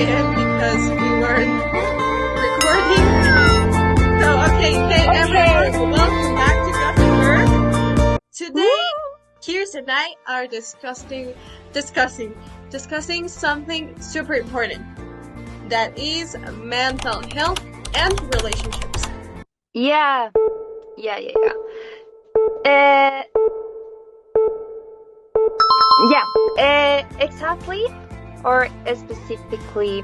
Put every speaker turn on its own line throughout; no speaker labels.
again because we weren't recording. So, okay, hey everyone, welcome back to Gossip. Today, Kirsten and I are discussing something super important. That is mental health and relationships.
Yeah. Exactly, or specifically,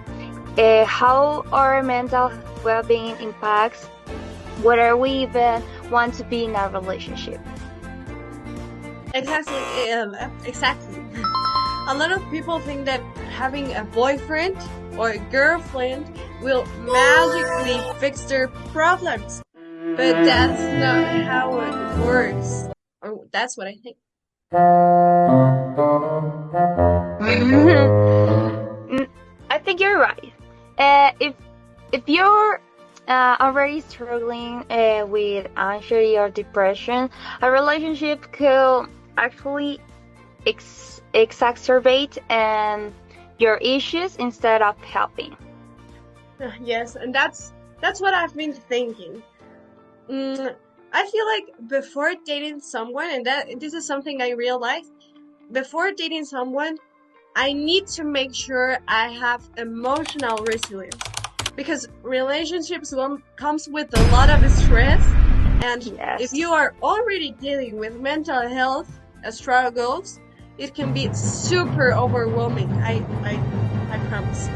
how our mental well-being impacts whether we even want to be in a relationship.
Exactly. A lot of people think that having a boyfriend or a girlfriend will magically fix their problems. But that's not how it works. Or that's what I think.
I think you're right. If you're already struggling with anxiety or depression, a relationship could actually exacerbate your issues instead of helping.
Yes, and that's what I've been thinking. I feel like before dating someone, and this is something I realized, before dating someone, I need to make sure I have emotional resilience. Because relationships comes with a lot of stress, and
Yes.
if you are already dealing with mental health struggles, it can be super overwhelming. I promise.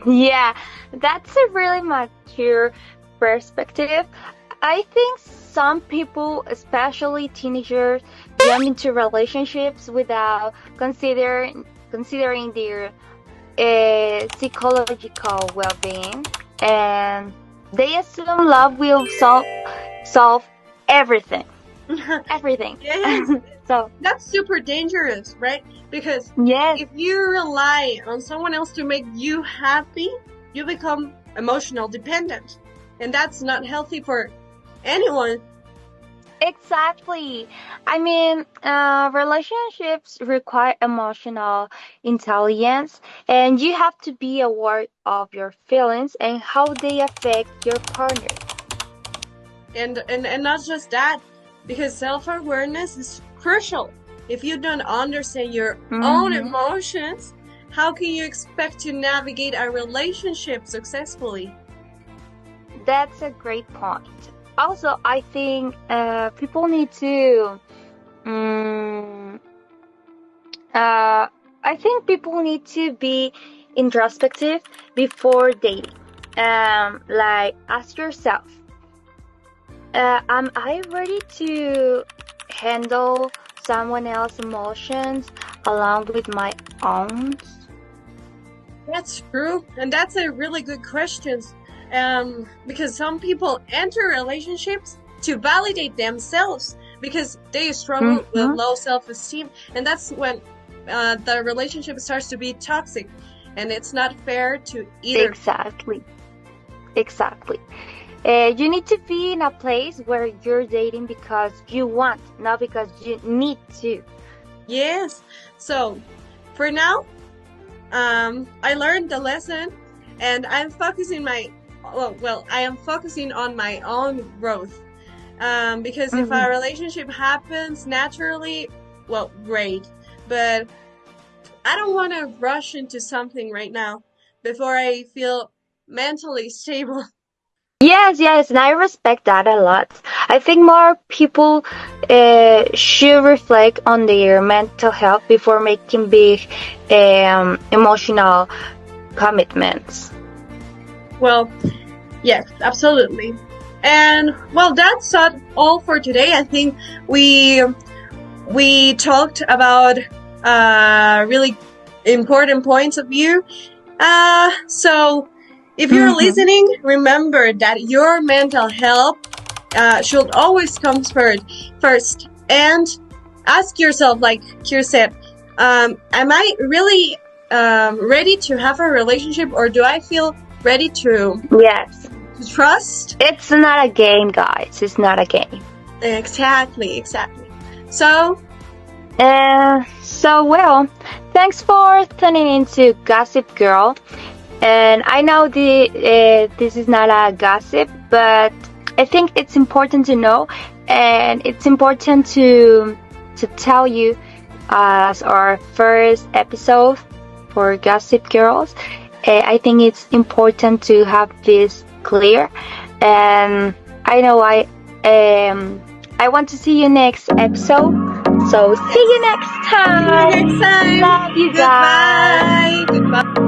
Yeah, that's a really mature perspective. I think some people, especially teenagers, jump into relationships without considering their psychological well-being, and they assume love will solve everything. Everything.
Yes,
So
that's super dangerous, right? Because
yes,
if you rely on someone else to make you happy, you become emotional dependent. And that's not healthy for anyone.
exactly. I mean, relationships require emotional intelligence, and you have to be aware of your feelings and how they affect your partner.
And not just that, because self-awareness is crucial. If you don't understand your own
Mhm.
emotions, how can you expect to navigate a relationship successfully?
That's a great point. Also, I think people need to. Um, I think people need to be introspective before dating. Like ask yourself, am I ready to handle someone else's emotions along with my own?
That's true, and that's a really good question. Because some people enter relationships to validate themselves because they struggle with
Mm-hmm.
low self-esteem, and that's when the relationship starts to be toxic, and it's not fair to either.
Exactly. You need to be in a place where you're dating because you want, not because you need to.
Yes. So, for now, I learned the lesson, and I'm focusing I am focusing on my own growth. Because if
Mhm.
a relationship happens naturally, well, great. But I don't want to rush into something right now before I feel mentally stable.
Yes, and I respect that a lot. I think more people should reflect on their mental health before making big emotional commitments.
Well, yes, absolutely. And well, that's all for today. I think we talked about really important points of view. So if you're
Mhm.
listening, remember that your mental health should always come first, and ask yourself, like Kier said, am I really ready to have a relationship, or do I feel ready to
Yes,
trust?
it's not a game, guys. It's not a game.
Exactly. So
Well, thanks for tuning into Gossip Girl. And I know this is not a gossip, but I think it's important to know, and it's important to tell you as our first episode for Gossip Girls. I think it's important to have this clear, and I know I want to see you next episode. So see you next
See you
time.
next time.
Love you guys.
Goodbye. Goodbye.